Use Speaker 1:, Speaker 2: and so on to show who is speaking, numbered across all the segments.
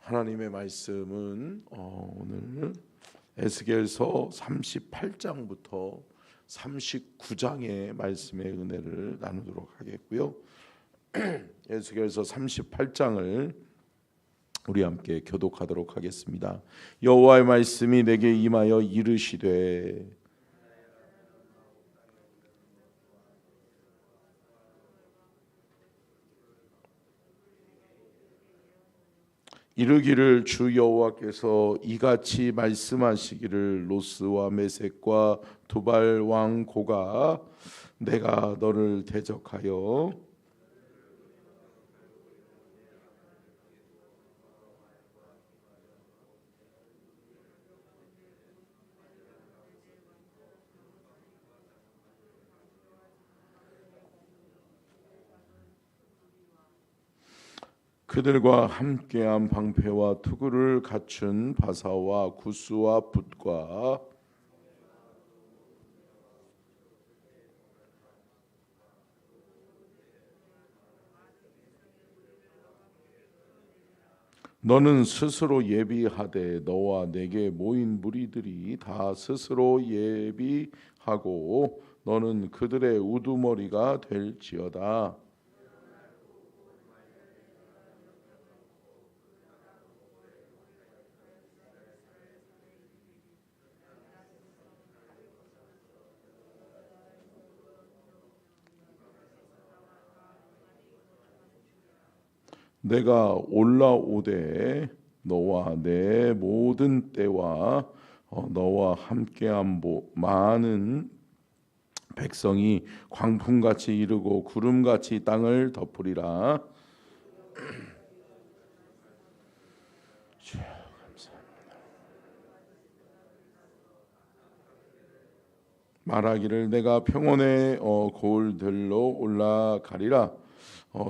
Speaker 1: 하나님의 말씀은 오늘 에스겔서 38장부터 39장의 말씀의 은혜를 나누도록 하겠고요. 에스겔서 38장을 우리 함께 교독하도록 하겠습니다. 여호와의 말씀이 내게 임하여 이르시되 이르기를 주 여호와께서 이같이 말씀하시기를 로스와 메섹과 두발 왕 고가 내가 너를 대적하여 그들과 함께한 방패와 투구를 갖춘 바사와 구스와 붓과 너는 스스로 예비하되 너와 내게 모인 무리들이 다 스스로 예비하고 너는 그들의 우두머리가 될지어다. 내가 올라오되 너와 내 모든 때와 너와 함께한 많은 백성이 광풍같이 이르고 구름같이 땅을 덮으리라. 말하기를 내가 평원의 고을들로 올라가리라.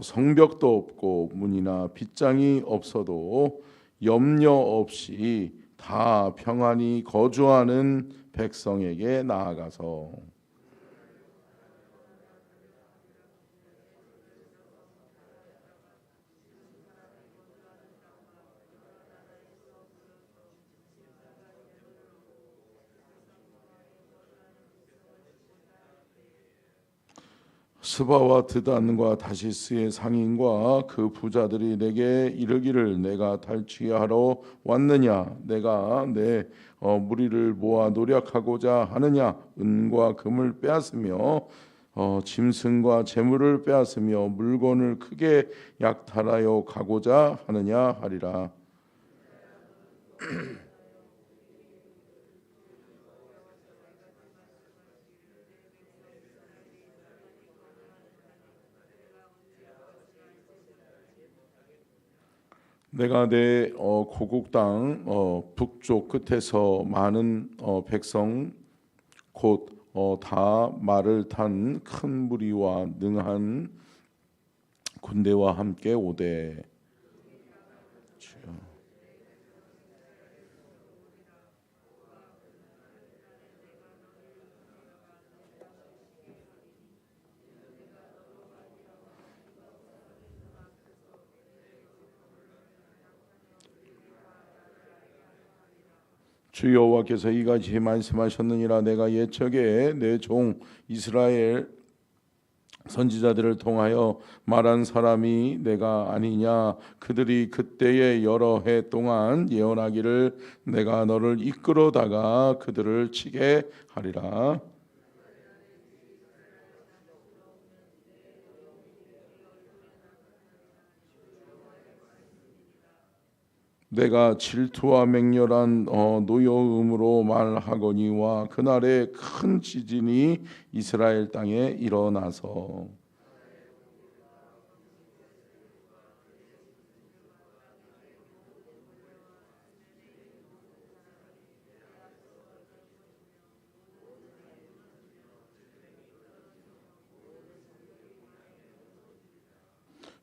Speaker 1: 성벽도 없고 문이나 빗장이 없어도 염려 없이 다 평안히 거주하는 백성에게 나아가서 스바와 드단과 다시스의 상인과 그 부자들이 내게 이르기를 내가 탈취하러 왔느냐 내가 내 무리를 모아 노력하고자 하느냐 은과 금을 빼앗으며 짐승과 재물을 빼앗으며 물건을 크게 약탈하여 가고자 하느냐 하리라. 내가 내 고국 땅 북쪽 끝에서 많은 백성 곧 다 말을 탄 큰 무리와 능한 군대와 함께 오되 주 여호와께서 이같이 말씀하셨느니라. 내가 옛적에 내 종 이스라엘 선지자들을 통하여 말한 사람이 내가 아니냐. 그들이 그때의 여러 해 동안 예언하기를 내가 너를 이끌어다가 그들을 치게 하리라. 내가 질투와 맹렬한 노여움으로 말하거니와 그날에 큰 지진이 이스라엘 땅에 일어나서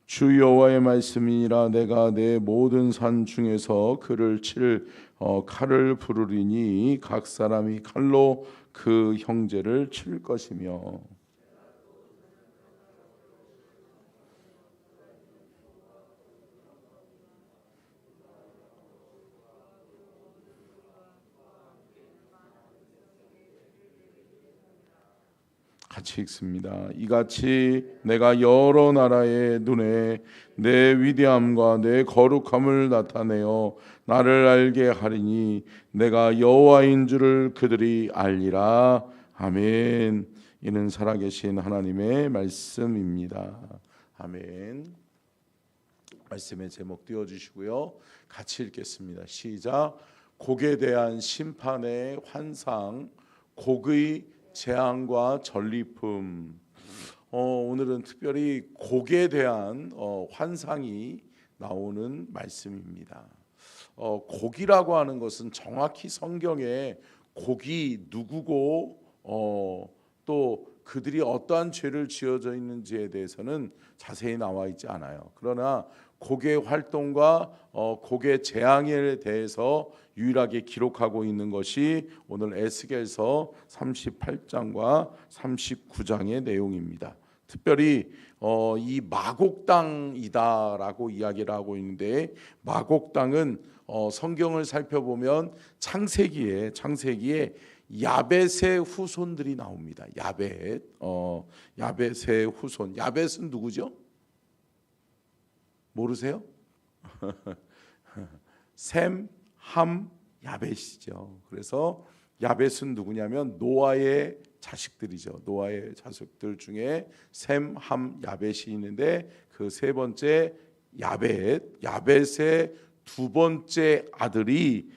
Speaker 1: 주 여호와의 말씀이니라. 내가 내 모든 산 중에서 그를 칠 칼을 부르리니 각 사람이 칼로 그 형제를 칠 것이며 같이 읽습니다. 이같이 내가 여러 나라의 눈에 내 위대함과 내 거룩함을 나타내어 나를 알게 하리니 내가 여호와인 줄을 그들이 알리라. 아멘. 이는 살아계신 하나님의 말씀입니다. 아멘. 말씀의 제목 띄워주시고요. 같이 읽겠습니다. 시작. 곡에 대한 심판의 환상, 곡의 재앙과 전리품. 오늘은 특별히 곡에 대한 환상이 나오는 말씀입니다. 곡이라고 하는 것은 정확히 성경에 곡이 누구고 또 그들이 어떠한 죄를 지어져 있는지에 대해서는 자세히 나와 있지 않아요. 그러나 곡의 활동과 곡의 재앙에 대해서 유일하게 기록하고 있는 것이 오늘 에스겔서 38장과 39장의 내용입니다. 특별히 이 마곡 땅이다라고 이야기를 하고 있는데, 마곡 땅은 성경을 살펴보면 창세기에 야벳의 후손들이 나옵니다. 야벳의 후손. 야벳은 누구죠? 모르세요? 셈, 함, 야벳이죠. 그래서 야벳은 누구냐면 노아의 자식들이죠. 노아의 자식들 중에 셈, 함, 야벳이 있는데 그 세 번째 야벳의 두 번째 아들이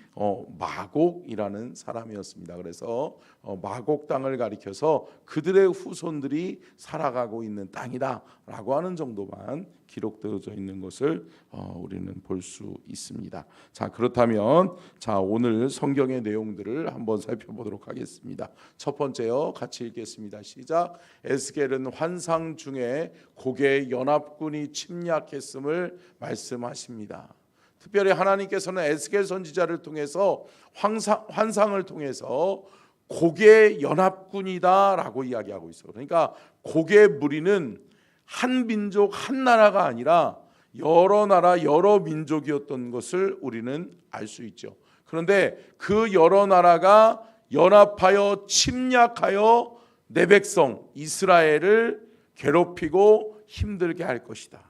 Speaker 1: 마곡이라는 사람이었습니다. 그래서 마곡 땅을 가리켜서 그들의 후손들이 살아가고 있는 땅이다라고 하는 정도만 기록되어져 있는 것을 우리는 볼 수 있습니다. 자, 그렇다면 오늘 성경의 내용들을 한번 살펴보도록 하겠습니다. 첫 번째요, 같이 읽겠습니다. 시작. 에스겔은 환상 중에 곡의 연합군이 침략했음을 말씀하십니다. 특별히 하나님께서는 에스겔 선지자를 통해서 환상을 통해서 곡의 연합군이다라고 이야기하고 있어요. 그러니까 곡의 무리는 한 민족 한 나라가 아니라 여러 나라 여러 민족이었던 것을 우리는 알 수 있죠. 그런데 그 여러 나라가 연합하여 침략하여 내 백성 이스라엘을 괴롭히고 힘들게 할 것이다.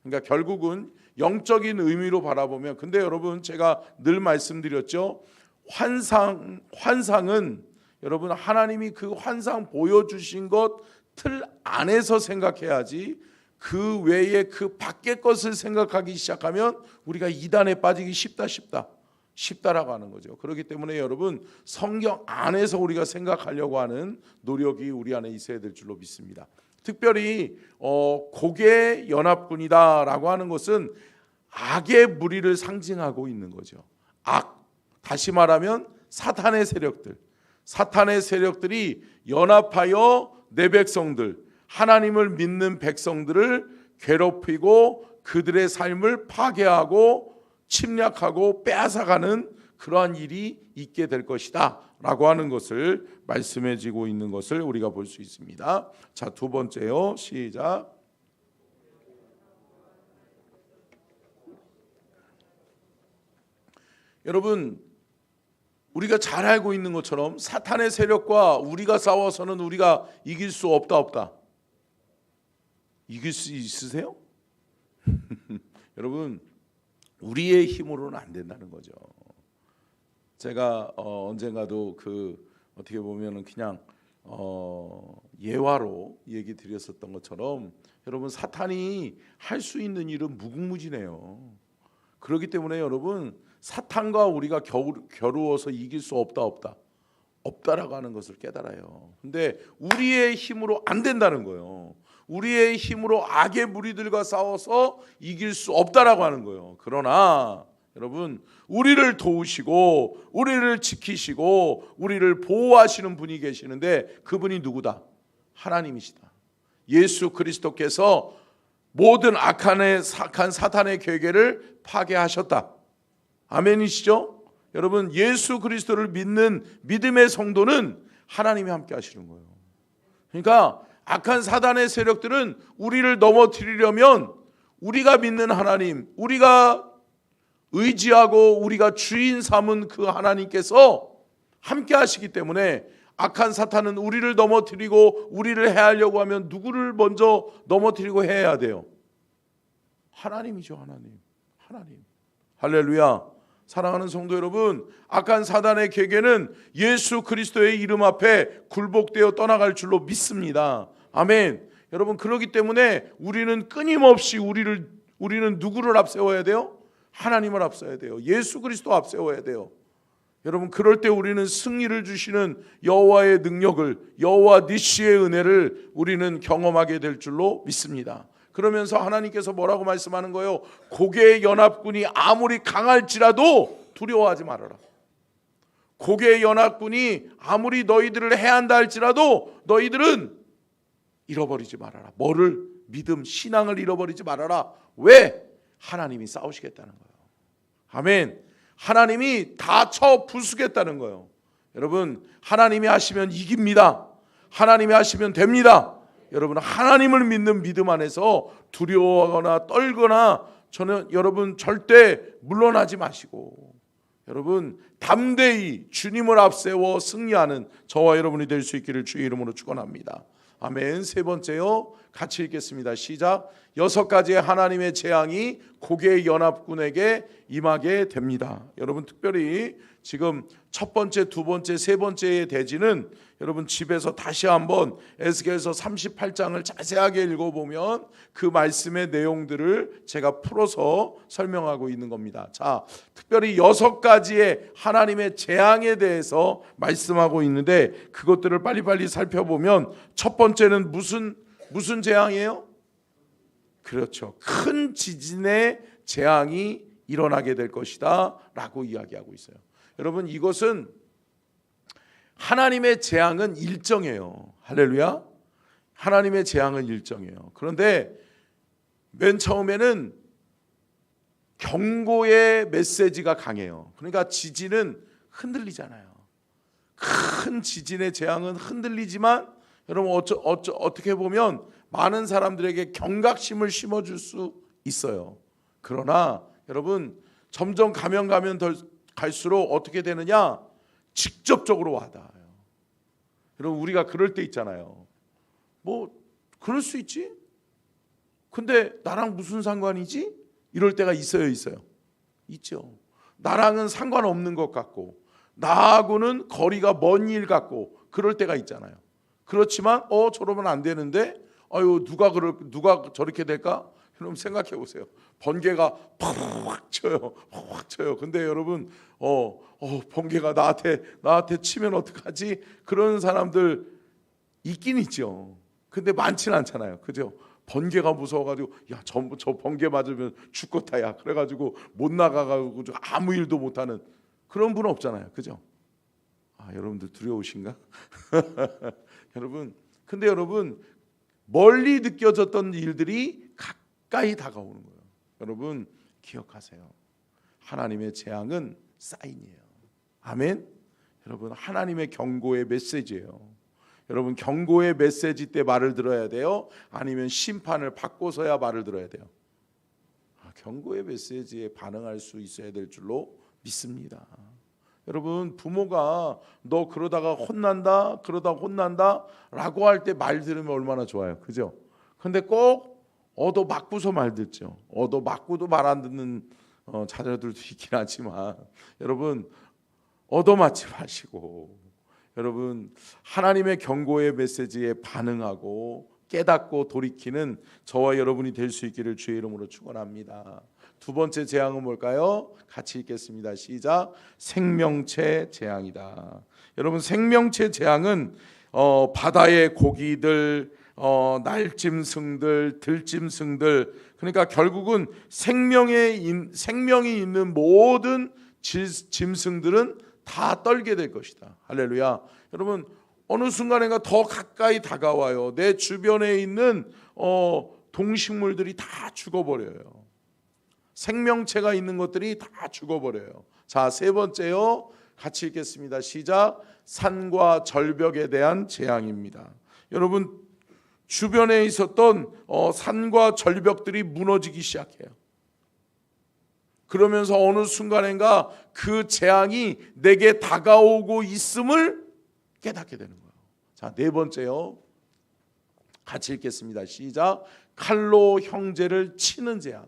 Speaker 1: 그러니까 결국은 영적인 의미로 바라보면, 근데 여러분 제가 늘 말씀드렸죠. 환상은 여러분 하나님이 그 환상 보여주신 것 틀 안에서 생각해야지, 그 외에 그 밖의 것을 생각하기 시작하면 우리가 이단에 빠지기 쉽다라고 하는 거죠. 그렇기 때문에 여러분 성경 안에서 우리가 생각하려고 하는 노력이 우리 안에 있어야 될 줄로 믿습니다. 특별히 곡의 연합군이다라고 하는 것은 악의 무리를 상징하고 있는 거죠. 다시 말하면 사탄의 세력들이 연합하여 내 백성들, 하나님을 믿는 백성들을 괴롭히고 그들의 삶을 파괴하고 침략하고 빼앗아가는 그러한 일이 있게 될 것이다 라고 하는 것을 말씀해지고 있는 것을 우리가 볼 수 있습니다. 자, 두 번째요. 시작. 여러분, 우리가 잘 알고 있는 것처럼 사탄의 세력과 우리가 싸워서는 우리가 이길 수 없다. 이길 수 있으세요? 여러분, 우리의 힘으로는 안 된다는 거죠. 제가 언젠가도 어떻게 보면은 그냥 예화로 얘기 드렸었던 것처럼 여러분 사탄이 할 수 있는 일은 무궁무진해요. 그렇기 때문에 여러분 사탄과 우리가 겨루어서 이길 수 없다라고 하는 것을 깨달아요. 근데 우리의 힘으로 안 된다는 거예요. 우리의 힘으로 악의 무리들과 싸워서 이길 수 없다라고 하는 거예요. 그러나 여러분 우리를 도우시고 우리를 지키시고 우리를 보호하시는 분이 계시는데 그분이 누구다? 하나님이시다. 예수 그리스도께서 모든 악한 사탄의 계획을 파괴하셨다. 아멘이시죠? 여러분 예수 그리스도를 믿는 믿음의 성도는 하나님이 함께 하시는 거예요. 그러니까 악한 사단의 세력들은 우리를 넘어뜨리려면 우리가 믿는 하나님, 우리가 의지하고 우리가 주인 삼은 그 하나님께서 함께 하시기 때문에 악한 사탄은 우리를 넘어뜨리고 우리를 해하려고 하면 누구를 먼저 넘어뜨리고 해야 돼요? 하나님이죠. 하나님. 할렐루야. 사랑하는 성도 여러분, 악한 사단의 계계는 예수 그리스도의 이름 앞에 굴복되어 떠나갈 줄로 믿습니다. 아멘. 여러분, 그렇기 때문에 우리는 끊임없이 우리는 누구를 앞세워야 돼요? 하나님을 앞세워야 돼요. 예수 그리스도 앞세워야 돼요. 여러분, 그럴 때 우리는 승리를 주시는 여호와의 능력을, 여호와 니시의 은혜를 우리는 경험하게 될 줄로 믿습니다. 그러면서 하나님께서 뭐라고 말씀하는 거예요? 고개의 연합군이 아무리 강할지라도 두려워하지 말아라. 고개의 연합군이 아무리 너희들을 해한다 할지라도 너희들은 잃어버리지 말아라. 뭐를? 믿음, 신앙을 잃어버리지 말아라. 왜? 하나님이 싸우시겠다는 거예요. 아멘. 하나님이 다 쳐 부수겠다는 거예요. 여러분, 하나님이 하시면 이깁니다. 하나님이 하시면 됩니다. 여러분, 하나님을 믿는 믿음 안에서 두려워하거나 떨거나 여러분 절대 물러나지 마시고, 여러분 담대히 주님을 앞세워 승리하는 저와 여러분이 될 수 있기를 주의 이름으로 축원합니다. 아멘. 세 번째요, 같이 읽겠습니다. 시작. 6가지의 하나님의 재앙이 고개의 연합군에게 임하게 됩니다. 여러분, 특별히 지금 첫 번째, 두 번째, 세 번째의 대지는 여러분 집에서 다시 한번 에스겔서 38장을 자세하게 읽어보면 그 말씀의 내용들을 제가 풀어서 설명하고 있는 겁니다. 자, 특별히 6가지의 하나님의 재앙에 대해서 말씀하고 있는데 그것들을 빨리빨리 살펴보면 첫 번째는 무슨 재앙이에요? 그렇죠. 큰 지진의 재앙이 일어나게 될 것이다 라고 이야기하고 있어요. 여러분, 이것은 하나님의 재앙은 일정해요. 할렐루야. 하나님의 재앙은 일정해요. 그런데 맨 처음에는 경고의 메시지가 강해요. 그러니까 지진은 흔들리잖아요. 큰 지진의 재앙은 흔들리지만 여러분 어떻게 보면 많은 사람들에게 경각심을 심어줄 수 있어요. 그러나 여러분 점점 가면 갈수록 어떻게 되느냐? 직접적으로 와닿아요. 여러분, 우리가 그럴 때 있잖아요. 뭐 그럴 수 있지? 근데 나랑 무슨 상관이지? 이럴 때가 있어요. 있죠. 나랑은 상관없는 것 같고 나하고는 거리가 먼 일 같고 그럴 때가 있잖아요. 그렇지만 저러면 안 되는데 누가 저렇게 될까? 여러분 생각해 보세요. 번개가 팍 쳐요. 근데 여러분 번개가 나한테 치면 어떡하지? 그런 사람들 있긴 있죠. 근데 많지는 않잖아요. 그죠? 번개가 무서워가지고 저 번개 맞으면 죽겠다야. 그래가지고 못 나가가지고 아무 일도 못하는 그런 분 없잖아요. 그죠? 여러분들 두려우신가? 근데 여러분 멀리 느껴졌던 일들이 가까이 다가오는 거예요. 여러분 기억하세요. 하나님의 재앙은 사인이에요. 아멘. 여러분, 하나님의 경고의 메시지예요. 여러분, 경고의 메시지 때 말을 들어야 돼요? 아니면 심판을 받고서야 말을 들어야 돼요? 경고의 메시지에 반응할 수 있어야 될 줄로 믿습니다. 여러분, 부모가 너 그러다가 혼난다 라고 할 때 말 들으면 얼마나 좋아요. 그죠? 근데 꼭 얻어맞고서 말 듣죠. 얻어맞고도 말 안 듣는 자녀들도 있긴 하지만 여러분 얻어맞지 마시고 여러분 하나님의 경고의 메시지에 반응하고 깨닫고 돌이키는 저와 여러분이 될 수 있기를 주의 이름으로 축원합니다. 두 번째 재앙은 뭘까요? 같이 읽겠습니다. 시작. 생명체 재앙이다. 여러분, 생명체 재앙은 바다의 고기들, 날짐승들, 들짐승들, 그러니까 결국은 생명이 있는 모든 짐승들은 다 떨게 될 것이다. 할렐루야. 여러분, 어느 순간인가 더 가까이 다가와요. 내 주변에 있는 동식물들이 다 죽어버려요. 생명체가 있는 것들이 다 죽어버려요. 자, 세 번째요. 같이 읽겠습니다. 시작. 산과 절벽에 대한 재앙입니다. 여러분, 주변에 있었던 산과 절벽들이 무너지기 시작해요. 그러면서 어느 순간인가 그 재앙이 내게 다가오고 있음을 깨닫게 되는 거예요. 자, 네 번째요. 같이 읽겠습니다. 시작. 칼로 형제를 치는 재앙.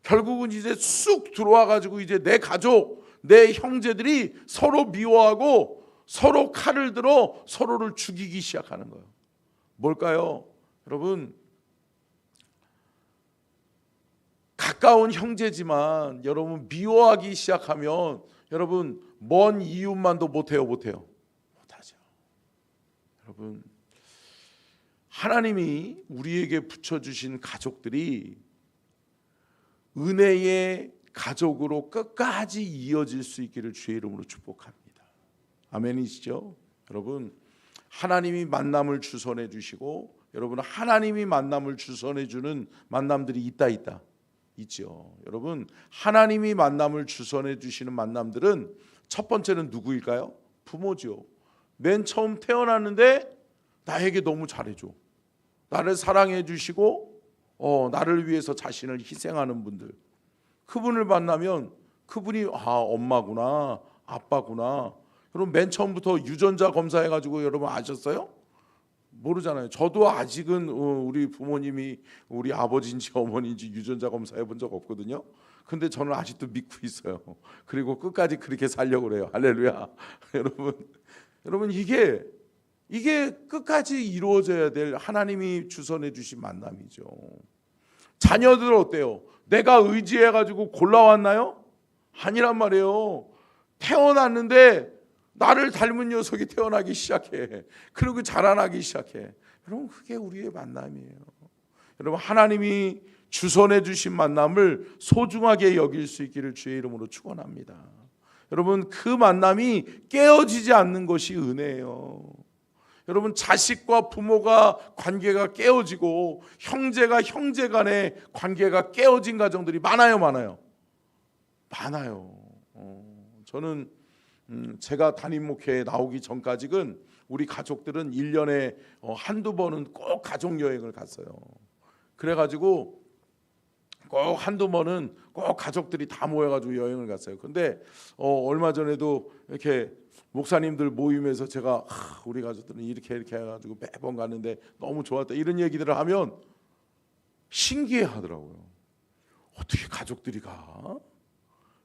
Speaker 1: 결국은 이제 쑥 들어와 가지고 이제 내 가족, 내 형제들이 서로 미워하고 서로 칼을 들어 서로를 죽이기 시작하는 거예요. 뭘까요? 여러분, 가까운 형제지만 여러분 미워하기 시작하면 여러분 먼 이웃만도 못해요. 못하죠. 여러분, 하나님이 우리에게 붙여주신 가족들이 은혜의 가족으로 끝까지 이어질 수 있기를 주의 이름으로 축복합니다. 아멘이시죠? 여러분, 하나님이 만남을 주선해 주시고 여러분 하나님이 만남을 주선해 주는 만남들이 있죠. 여러분, 하나님이 만남을 주선해 주시는 만남들은 첫 번째는 누구일까요? 부모죠. 맨 처음 태어났는데 나에게 너무 잘해줘. 나를 사랑해 주시고 나를 위해서 자신을 희생하는 분들. 그분을 만나면 그분이 엄마구나, 아빠구나. 여러분, 맨 처음부터 유전자 검사해가지고 여러분 아셨어요? 모르잖아요. 저도 아직은 우리 부모님이 우리 아버지인지 어머니인지 유전자 검사해 본 적 없거든요. 근데 저는 아직도 믿고 있어요. 그리고 끝까지 그렇게 살려고 그래요. 할렐루야. 여러분 이게 끝까지 이루어져야 될 하나님이 주선해 주신 만남이죠. 자녀들 어때요? 내가 의지해가지고 골라왔나요? 아니란 말이에요. 태어났는데 나를 닮은 녀석이 태어나기 시작해. 그리고 자라나기 시작해. 여러분, 그게 우리의 만남이에요. 여러분, 하나님이 주선해 주신 만남을 소중하게 여길 수 있기를 주의 이름으로 축원합니다. 여러분, 그 만남이 깨어지지 않는 것이 은혜예요. 여러분, 자식과 부모가 관계가 깨어지고 형제가 형제 간의 관계가 깨어진 가정들이 많아요. 저는 제가 담임 목회에 나오기 전까지는 우리 가족들은 1년에 한두 번은 꼭 가족 여행을 갔어요. 그래가지고 꼭 한두 번은 꼭 가족들이 다 모여가지고 여행을 갔어요. 근데 얼마 전에도 이렇게 목사님들 모임에서 제가 우리 가족들은 이렇게 해가지고 매번 갔는데 너무 좋았다 이런 얘기들을 하면 신기해 하더라고요. 어떻게 가족들이 가?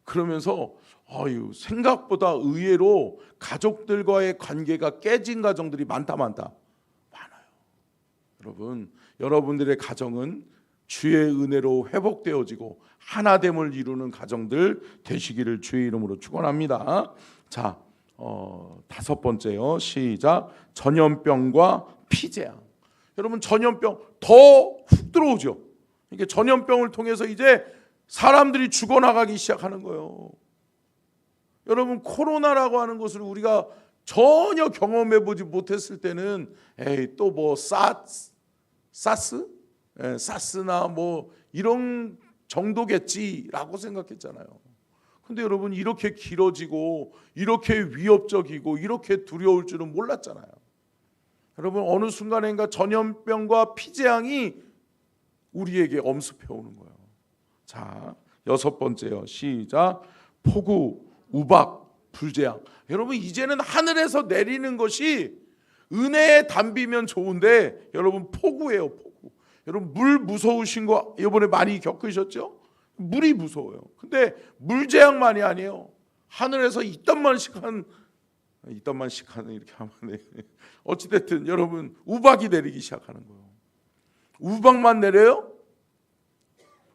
Speaker 1: 그러면서 생각보다 의외로 가족들과의 관계가 깨진 가정들이 많아요. 여러분들의 가정은 주의 은혜로 회복되어지고 하나됨을 이루는 가정들 되시기를 주의 이름으로 축원합니다. 자, 다섯 번째요. 시작. 전염병과 피재앙. 여러분, 전염병 더 훅 들어오죠. 이게 전염병을 통해서 이제 사람들이 죽어나가기 시작하는 거예요. 여러분, 코로나라고 하는 것을 우리가 전혀 경험해보지 못했을 때는 또 뭐 사스나 뭐 이런 정도겠지라고 생각했잖아요. 근데 여러분, 이렇게 길어지고 이렇게 위협적이고 이렇게 두려울 줄은 몰랐잖아요. 여러분, 어느 순간인가 전염병과 피재앙이 우리에게 엄습해 오는 거예요. 자, 여섯 번째요. 시작. 폭우, 우박, 불재앙. 여러분, 이제는 하늘에서 내리는 것이 은혜의 단비면 좋은데 여러분, 폭우예요. 폭우. 여러분, 물 무서우신 거 이번에 많이 겪으셨죠? 물이 무서워요. 근데 물재앙만이 아니에요. 하늘에서 이딴만씩 하는 이렇게 하면 어찌됐든 여러분, 우박이 내리기 시작하는 거예요. 우박만 내려요?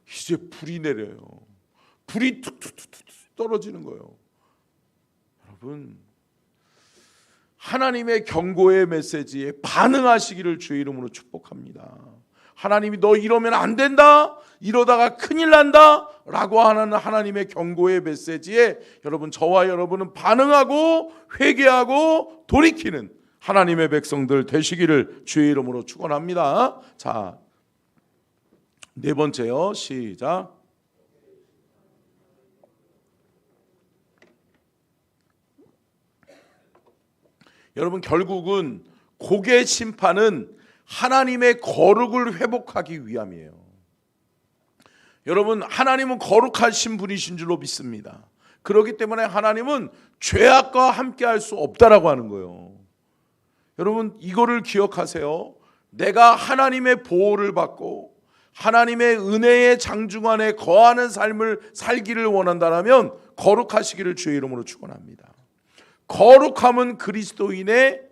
Speaker 1: 이제 불이 내려요. 불이 툭툭툭툭 떨어지는 거예요. 여러분, 하나님의 경고의 메시지에 반응하시기를 주의 이름으로 축복합니다. 하나님이 너 이러면 안 된다, 이러다가 큰일 난다 라고 하는 하나님의 경고의 메시지에 여러분, 저와 여러분은 반응하고 회개하고 돌이키는 하나님의 백성들 되시기를 주의 이름으로 축원합니다. 자, 네 번째요. 시작. 여러분, 결국은 곡의 심판은 하나님의 거룩을 회복하기 위함이에요. 여러분, 하나님은 거룩하신 분이신 줄로 믿습니다. 그렇기 때문에 하나님은 죄악과 함께 할 수 없다라고 하는 거예요. 여러분 이거를 기억하세요. 내가 하나님의 보호를 받고 하나님의 은혜의 장중 안에 거하는 삶을 살기를 원한다면 거룩하시기를 주의 이름으로 축원합니다. 거룩함은 그리스도인의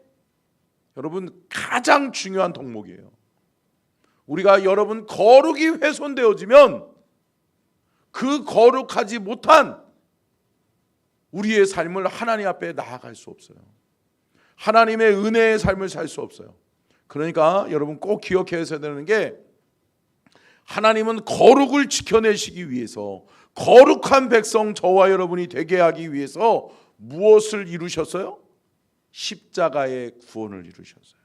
Speaker 1: 여러분 가장 중요한 덕목이에요. 우리가 여러분 거룩이 훼손되어지면 그 거룩하지 못한 우리의 삶을 하나님 앞에 나아갈 수 없어요. 하나님의 은혜의 삶을 살 수 없어요. 그러니까 여러분 꼭 기억해야 되는 게, 하나님은 거룩을 지켜내시기 위해서, 거룩한 백성 저와 여러분이 되게 하기 위해서 무엇을 이루셨어요? 십자가의 구원을 이루셨어요.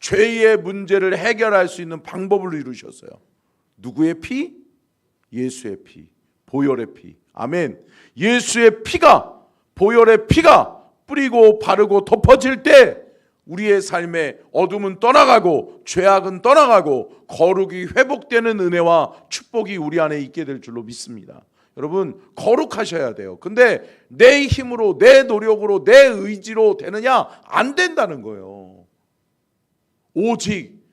Speaker 1: 죄의 문제를 해결할 수 있는 방법을 이루셨어요. 누구의 피? 예수의 피, 보혈의 피. 아멘. 예수의 피가, 보혈의 피가 뿌리고 바르고 덮어질 때 우리의 삶에 어둠은 떠나가고 죄악은 떠나가고 거룩이 회복되는 은혜와 축복이 우리 안에 있게 될 줄로 믿습니다. 여러분 거룩하셔야 돼요. 근데 내 힘으로, 내 노력으로, 내 의지로 되느냐? 안 된다는 거예요. 오직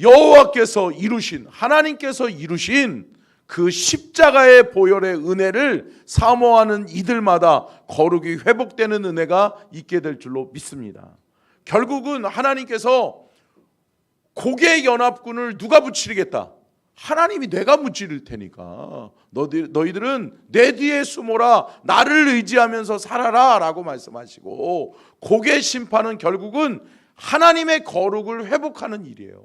Speaker 1: 여호와께서 이루신, 하나님께서 이루신 그 십자가의 보혈의 은혜를 사모하는 이들마다 거룩이 회복되는 은혜가 있게 될 줄로 믿습니다. 결국은 하나님께서 고개 연합군을 누가 무찌르겠다? 하나님이 내가 무찌를 테니까 너희들은 내 뒤에 숨어라, 나를 의지하면서 살아라 라고 말씀하시고, 고개 심판은 결국은 하나님의 거룩을 회복하는 일이에요.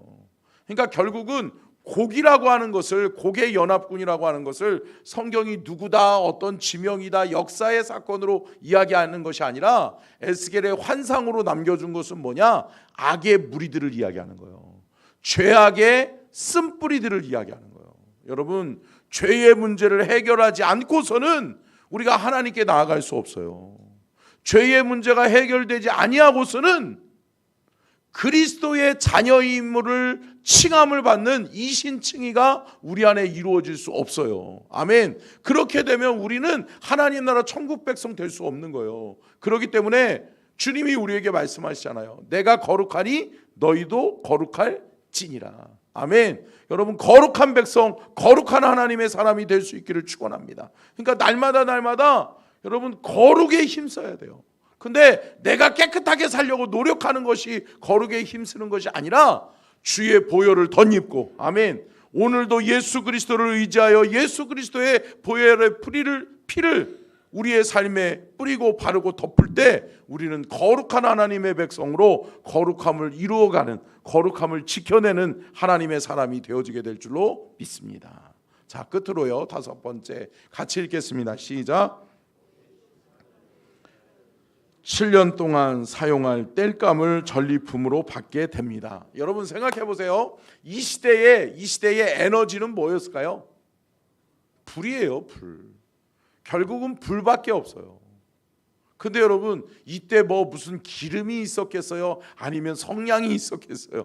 Speaker 1: 그러니까 결국은 고기라고 하는 것을, 고개 연합군이라고 하는 것을 성경이 누구다, 어떤 지명이다, 역사의 사건으로 이야기하는 것이 아니라 에스겔의 환상으로 남겨준 것은 뭐냐? 악의 무리들을 이야기하는 거예요. 죄악의 쓴뿌리들을 이야기하는 거예요. 여러분 죄의 문제를 해결하지 않고서는 우리가 하나님께 나아갈 수 없어요. 죄의 문제가 해결되지 아니하고서는 그리스도의 자녀임을 칭함을 받는 이신칭의가 우리 안에 이루어질 수 없어요. 아멘. 그렇게 되면 우리는 하나님 나라 천국 백성 될 수 없는 거예요. 그렇기 때문에 주님이 우리에게 말씀하시잖아요. 내가 거룩하니 너희도 거룩할지니라. 아멘. 여러분 거룩한 백성, 거룩한 하나님의 사람이 될 수 있기를 축원합니다. 그러니까 날마다 여러분 거룩에 힘써야 돼요. 근데 내가 깨끗하게 살려고 노력하는 것이 거룩에 힘쓰는 것이 아니라 주의 보혈을 덧입고, 아멘, 오늘도 예수 그리스도를 의지하여 예수 그리스도의 보혈의 피를 우리의 삶에 뿌리고 바르고 덮을 때 우리는 거룩한 하나님의 백성으로 거룩함을 이루어가는, 거룩함을 지켜내는 하나님의 사람이 되어지게 될 줄로 믿습니다. 자, 끝으로요, 5번째 같이 읽겠습니다. 시작. 7년 동안 사용할 땔감을 전리품으로 받게 됩니다. 여러분 생각해 보세요. 이 시대의 에너지는 뭐였을까요? 불이에요. 불. 결국은 불밖에 없어요. 근데 여러분 이때 뭐 무슨 기름이 있었겠어요? 아니면 성냥이 있었겠어요?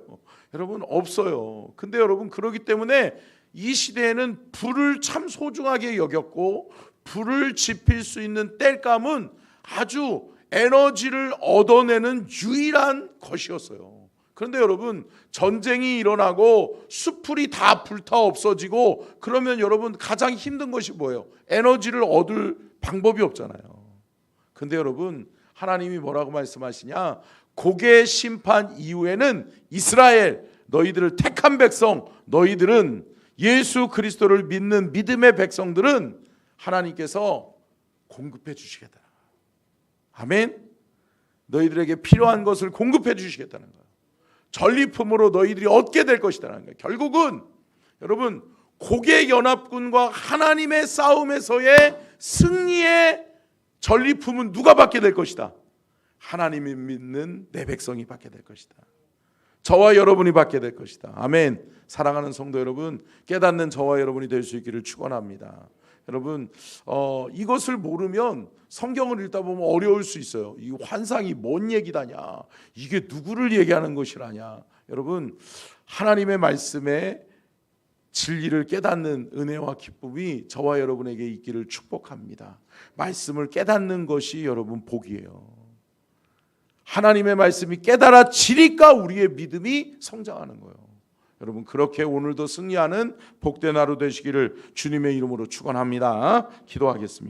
Speaker 1: 여러분 없어요. 근데 여러분 그렇기 때문에 이 시대에는 불을 참 소중하게 여겼고, 불을 지필 수 있는 땔감은 아주 에너지를 얻어내는 유일한 것이었어요. 그런데 여러분 전쟁이 일어나고 숲풀이 다 불타 없어지고 그러면 여러분 가장 힘든 것이 뭐예요? 에너지를 얻을 방법이 없잖아요. 근데 여러분 하나님이 뭐라고 말씀하시냐? 고개 심판 이후에는 이스라엘, 너희들을 택한 백성, 너희들은 예수 그리스도를 믿는 믿음의 백성들은 하나님께서 공급해 주시겠다. 아멘. 너희들에게 필요한 것을 공급해 주시겠다는 거예요. 전리품으로 너희들이 얻게 될 것이라는 거예요. 결국은 여러분 고개 연합군과 하나님의 싸움에서의 승리의 전리품은 누가 받게 될 것이다? 하나님이 믿는 내 백성이 받게 될 것이다. 저와 여러분이 받게 될 것이다. 아멘. 사랑하는 성도 여러분, 깨닫는 저와 여러분이 될 수 있기를 축원합니다. 여러분 이것을 모르면 성경을 읽다 보면 어려울 수 있어요. 이 환상이 뭔 얘기다냐, 이게 누구를 얘기하는 것이라냐. 여러분 하나님의 말씀에 진리를 깨닫는 은혜와 기쁨이 저와 여러분에게 있기를 축복합니다. 말씀을 깨닫는 것이 여러분 복이에요. 하나님의 말씀이 깨달아지니까 우리의 믿음이 성장하는 거예요. 여러분, 그렇게 오늘도 승리하는 복된 하루 되시기를 주님의 이름으로 축원합니다. 기도하겠습니다.